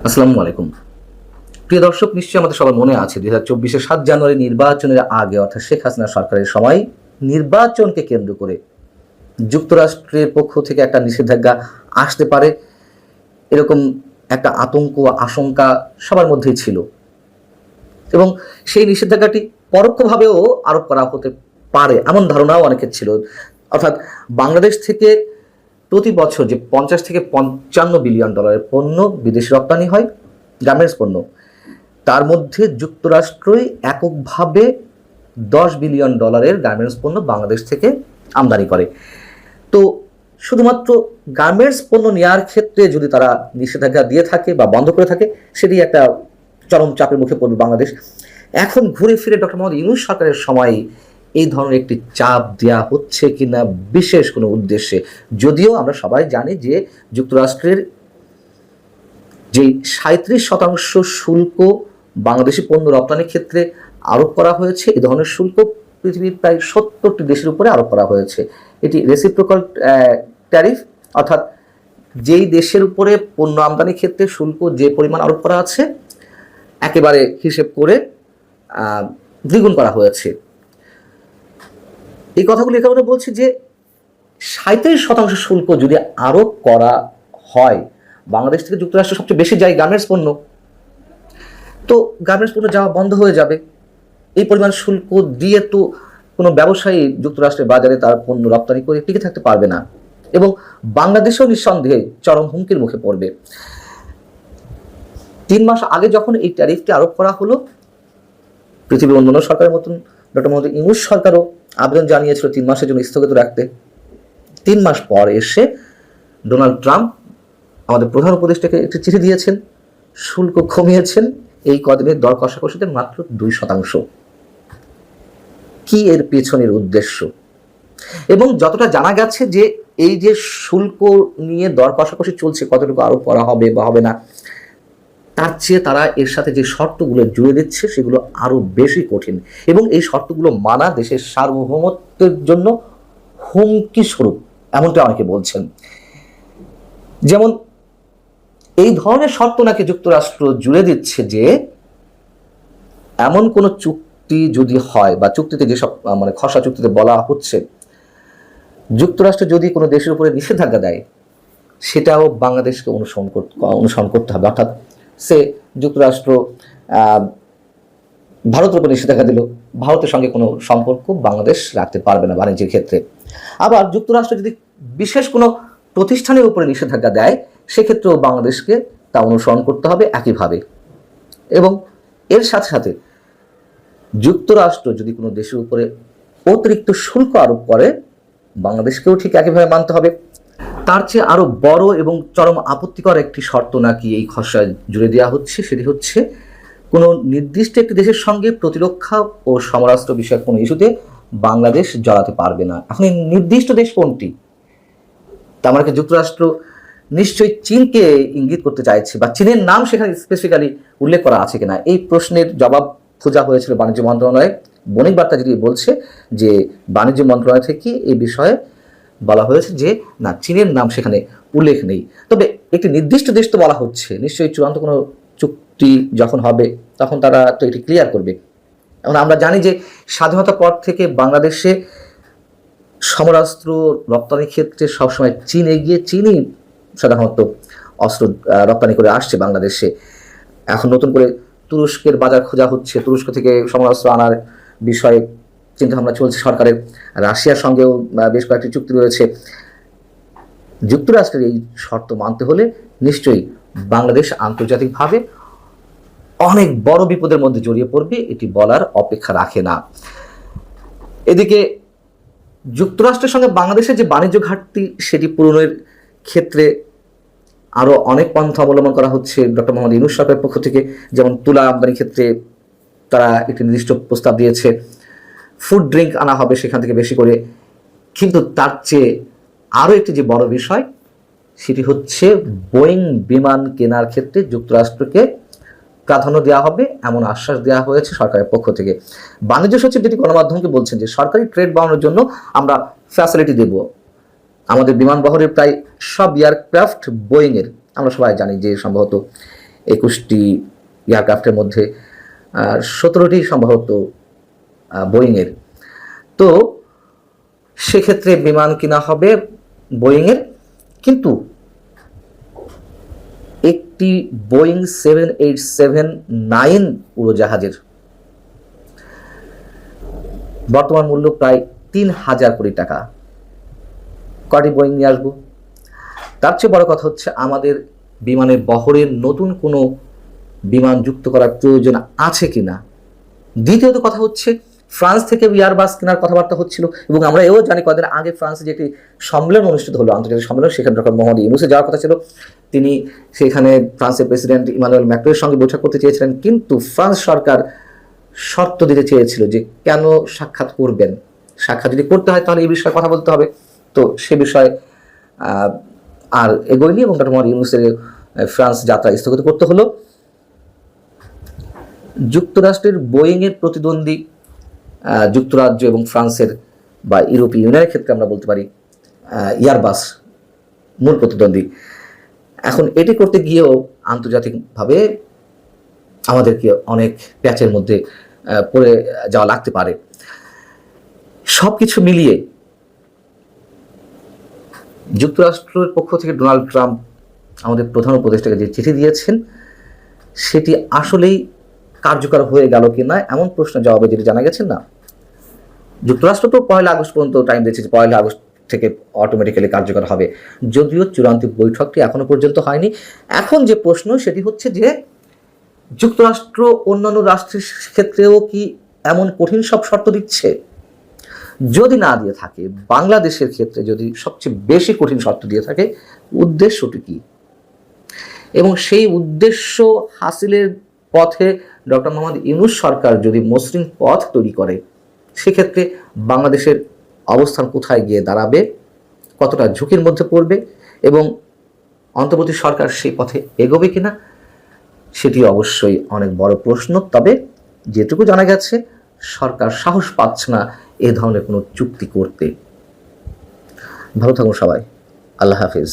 আসসালামু আলাইকুম। প্রিয় দর্শক, নিশ্চয়ই আমাদের সবার মনে আছে 2024-এর 7 জানুয়ারি নির্বাচনের আগে অর্থাৎ শেখ হাসিনা সরকারের সময় নির্বাচনকে কেন্দ্র করে যুক্তরাষ্ট্রের পক্ষ থেকে একটা নিষেধাজ্ঞা আসতে পারে, এরকম একটা আতঙ্ক আশঙ্কা সবার মধ্যেই ছিল। এবং সেই নিষেধাজ্ঞাটি পরোক্ষভাবেও আরোপ করা হতে পারে এমন ধারণাও অনেকের ছিল। অর্থাৎ বাংলাদেশ থেকে প্রতি বছর যে 50 থেকে 55 বিলিয়ন ডলারের পণ্য বিদেশে রপ্তানি হয়, গার্মেন্টস পণ্য, তার মধ্যে যুক্তরাষ্ট্রই এককভাবে 10 বিলিয়ন ডলারের গার্মেন্টস পণ্য বাংলাদেশ থেকে আমদানি করে। তো শুধুমাত্র গার্মেন্টস পণ্য নেওয়ার ক্ষেত্রে যদি তারা নিষেধাজ্ঞা দিয়ে থাকে বা বন্ধ করে থাকে, সেটি একটা চরম চাপের মুখে পড়বে বাংলাদেশ। এখন ঘুরে ফিরে ডক্টর মোহাম্মদ ইউনূস সরকারের সময় এই ধরনের একটি চাপ দেওয়া হচ্ছে কিনা বিশেষ কোনো উদ্দেশ্যে, যদিও আমরা সবাই জানি যে যুক্তরাষ্ট্রের যে 37% শুল্ক বাংলাদেশি পণ্য রপ্তানির ক্ষেত্রে আরোপ করা হয়েছে, এই ধরনের শুল্ক পৃথিবীর প্রায় 70টি দেশের উপরে আরোপ করা হয়েছে। এটি রেসিপ্রোকাল ট্যারিফ, অর্থাৎ যেই দেশের উপরে পণ্য আমদানির ক্ষেত্রে শুল্ক যে পরিমাণ আরোপ করা আছে একেবারে হিসেব করে দ্বিগুণ করা হয়েছে। এই কথাগুলি এ কারণে বলছি যে 37% শুল্ক যদি আরোপ করা হয়, বাংলাদেশ থেকে যুক্তরাষ্ট্র সবচেয়ে বেশি যায় গার্মেন্টস পণ্য, তো গার্মেন্টস পণ্য যাওয়া বন্ধ হয়ে যাবে। এই পরিমাণ শুল্ক দিয়ে তো কোনো ব্যবসায়ী যুক্তরাষ্ট্রের বাজারে তার পণ্য রপ্তানি করে টিকে থাকতে পারবে না, এবং বাংলাদেশেও নিঃসন্দেহে চরম হুমকির মুখে পড়বে। 3 মাস আগে যখন এই ট্যারিফটি আরোপ করা হলো, পৃথিবীর অন্যান্য সরকারের মতন ডক্টর মোহাম্মদ ইউনূস সরকারও আবেদন জানিয়েছিল 3 মাসের জন্য স্থগিত রাখতে। 3 মাস পর এসে ডোনাল্ড ট্রাম্প আমাদের প্রধান উপদেষ্টাকে একটি চিঠি দিয়েছেন, শুল্ক কমিয়েছেন এই কদিনের দর কষাকষিতে মাত্র 2%। কি এর পেছনের উদ্দেশ্য? এবং যতটা জানা গেছে যে এই যে শুল্ক নিয়ে দর কষাকষি চলছে, কতটুকু আরোপ করা হবে বা হবে না, তার চেয়ে তারা এর সাথে যে শর্তগুলো জুড়ে দিচ্ছে সেগুলো আরো বেশি কঠিন, এবং এই শর্তগুলো মানা দেশের সার্বভৌমত্বের জন্য হুমকি স্বরূপ, এমনটা অনেকে বলছেন। যেমন এই ধরনের শর্ত নাকি যুক্তরাষ্ট্র জুড়ে দিচ্ছে যে এমন কোন চুক্তি যদি হয়, বা চুক্তিতে যেসব খসড়া চুক্তিতে বলা হচ্ছে, যুক্তরাষ্ট্র যদি কোনো দেশের উপরে নিষেধাজ্ঞা দেয় সেটাও বাংলাদেশকে অনুসরণ করতে হবে। অর্থাৎ সে যুক্তরাষ্ট্র ভারতের উপর নিষেধাজ্ঞা দিল, ভারতের সঙ্গে কোনো সম্পর্ক বাংলাদেশ রাখতে পারবে না বাণিজ্যের ক্ষেত্রে। আবার যুক্তরাষ্ট্র যদি বিশেষ কোনো প্রতিষ্ঠানের উপরে নিষেধাজ্ঞা দেয়, সেক্ষেত্রেও বাংলাদেশকে তা অনুসরণ করতে হবে একইভাবে। এবং এর সাথে সাথে যুক্তরাষ্ট্র যদি কোনো দেশের উপরে অতিরিক্ত শুল্ক আরোপ করে, বাংলাদেশকেও ঠিক একইভাবে মানতে হবে। তার চেয়ে আরো বড় এবং চরম আপত্তিকর একটি শর্ত নাকি এই খসড়ায় জুড়ে দেওয়া হচ্ছে, সেটি হচ্ছে কোনো নির্দিষ্ট একটি দেশের সঙ্গে প্রতিরক্ষা ও সমরাস্ত্র বিষয়ক কোনো ইস্যুতে বাংলাদেশ জড়াতে পারবে না। এখন এই নির্দিষ্ট দেশ কোনটি? তার মানে যুক্তরাষ্ট্র নিশ্চয়ই চীনকে ইঙ্গিত করতে চাইছে, বা চীনের নাম সেখানে স্পেসিফিক্যালি উল্লেখ করা আছে কিনা, এই প্রশ্নের জবাব খোঁজা হয়েছিল বাণিজ্য মন্ত্রণালয়ে। বণিক বার্তা যদি বলছে যে বাণিজ্য মন্ত্রণালয় থেকে এই বিষয়ে বলা হয়েছে যে না, চীনের নাম সেখানে উল্লেখ নেই। তবে একটি নির্দিষ্ট দেশ তো বলা হচ্ছে, নিশ্চয়ই চূড়ান্ত কোনো চুক্তি যখন হবে তখন তারা তো এটি ক্লিয়ার করবে। এখন আমরা জানি যে স্বাধীনতার পর থেকে বাংলাদেশে সমরাস্ত্র রপ্তানির ক্ষেত্রে সবসময় চীন এগিয়ে, চীনই সাধারণত অস্ত্র রপ্তানি করে আসছে বাংলাদেশে। এখন নতুন করে তুরস্কের বাজার খোঁজা হচ্ছে, তুরস্ক থেকে সমরাস্ত্র আনার বিষয়ে চিন্তাভাবনা চলছে সরকারের। রাশিয়ার সঙ্গেও বেশ কয়েকটি চুক্তি রয়েছে। যুক্তরাষ্ট্রের এই শর্ত মানতে হলে নিশ্চয়ই বাংলাদেশ আন্তর্জাতিকভাবে অনেক বড় বিপদের মধ্যে জড়িয়ে পড়বে, এটি বলার অপেক্ষা রাখে না। এদিকে যুক্তরাষ্ট্রের সঙ্গে বাংলাদেশের যে বাণিজ্য ঘাটতি, সেটি পূরণের ক্ষেত্রে আরও অনেক পন্থা অবলম্বন করা হচ্ছে ডক্টর মোহাম্মদ ইউনূস সরকারের পক্ষ থেকে। যেমন তুলা আমদানির ক্ষেত্রে তারা একটি নির্দিষ্ট প্রস্তাব দিয়েছে, ফুড ড্রিঙ্ক আনা হবে সেখান থেকে বেশি করে। কিন্তু তার চেয়ে আরও একটি যে বড় বিষয়, সেটি হচ্ছে বোয়িং বিমান কেনার ক্ষেত্রে যুক্তরাষ্ট্রকে প্রাধান্য দেওয়া হবে, এমন আশ্বাস দেওয়া হয়েছে সরকারের পক্ষ থেকে। বাণিজ্য সচিব যেটি গণমাধ্যমকে বলছেন যে সরকারি ট্রেড বাড়ানোর জন্য আমরা ফ্যাসিলিটি দেব, আমাদের বিমান বহরের প্রায় সব এয়ারক্রাফট বোয়িংয়ের, আমরা সবাই জানি যে সম্ভবত 21টি এয়ারক্রাফটের মধ্যে 17টি সম্ভবত বোয়িংয়ের। তো সেক্ষেত্রে বিমান কিনা হবে বোয়িংয়ের, কিন্তু একটি বোয়িং 787-9 উড়োজাহাজের বর্তমান মূল্য প্রায় 3,000 কোটি টাকা। কয়টি বোয়িং নিয়ে আসবো? তার চেয়ে বড় কথা হচ্ছে আমাদের বিমানের বহরের নতুন কোনো বিমান যুক্ত করার প্রয়োজন আছে কিনা। দ্বিতীয়ত কথা হচ্ছে ফ্রান্স থেকে এয়ারবাস কেনার কথাবার্তা হচ্ছিল, এবং আমরা এও জানি কদিন আগে ফ্রান্সে যে একটি সম্মেলন অনুষ্ঠিত হলো, আন্তর্জাতিক সম্মেলন, সেখানে ডক্টর মোহাম্মদ ইউনূসে যাওয়ার কথা ছিল। তিনি সেখানে ফ্রান্সের প্রেসিডেন্ট ইমানুয়েল ম্যাক্রনের সঙ্গে বৈঠক করতে চেয়েছিলেন, কিন্তু ফ্রান্স সরকার শর্ত দিতে চেয়েছিল যে কেন সাক্ষাৎ করবেন, সাক্ষাৎ যদি করতে হয় তাহলে এই বিষয়ে কথা বলতে হবে। তো সে বিষয়ে আর এগোয়নি এবং ডক্টর মোহাম্মদ ইউনূসের ফ্রান্স যাত্রা স্থগিত করতে হলো। যুক্তরাষ্ট্রের বোয়িংয়ের প্রতিদ্বন্দ্বী যুক্তরাজ্য এবং ফ্রান্সের বা ইউরোপীয় ইউনিয়নের ক্ষেত্রে আমরা বলতে পারি এয়ারবাস মূল প্রতিদ্বন্দ্বী। এখন এটি করতে গিয়েও আন্তর্জাতিকভাবে আমাদেরকে অনেক প্যাচের মধ্যে পড়ে যাওয়া লাগতে পারে। সব কিছু মিলিয়ে যুক্তরাষ্ট্রের পক্ষ থেকে ডোনাল্ড ট্রাম্প আমাদের প্রধান উপদেষ্টাকে যে চিঠি দিয়েছেন সেটি আসলেই কার্যকর হয়ে গেল কি না এমন প্রশ্নের জবাবে যেটি জানা গেছে না। যুক্তরাষ্ট্র তো 1 আগস্ট পর্যন্ত টাইম দিয়েছে, 1 আগস্ট থেকে অটোমেটিক্যালি কার্যকর হবে, যদিও চূড়ান্ত বৈঠকটি এখনো পর্যন্ত হয়নি। এখন যে প্রশ্ন সেটি হচ্ছে যে যুক্তরাষ্ট্র অন্যান্য রাষ্ট্রের ক্ষেত্রেও কি এমন কঠিন সব শর্ত দিচ্ছে? যদি না দিয়ে থাকে, বাংলাদেশের ক্ষেত্রে যদি সবচেয়ে বেশি কঠিন শর্ত দিয়ে থাকে, উদ্দেশ্যটি কি? এবং সেই উদ্দেশ্য হাসিলের পথে ডক্টর মোহাম্মদ ইউনূস সরকার যদি মসৃণ পথ তৈরি করে, সেক্ষেত্রে বাংলাদেশের অবস্থান কোথায় গিয়ে দাঁড়াবে, কতটা ঝুঁকির মধ্যে পড়বে, এবং অন্তর্বর্তী সরকার সেই পথে এগোবে কিনা, সেটি অবশ্যই অনেক বড় প্রশ্ন। তবে যেটুকু জানা গেছে, সরকার সাহস পাচ্ছে না এ ধরনের কোনো চুক্তি করতে। ভালো থাকুন সবাই, আল্লাহ হাফিজ।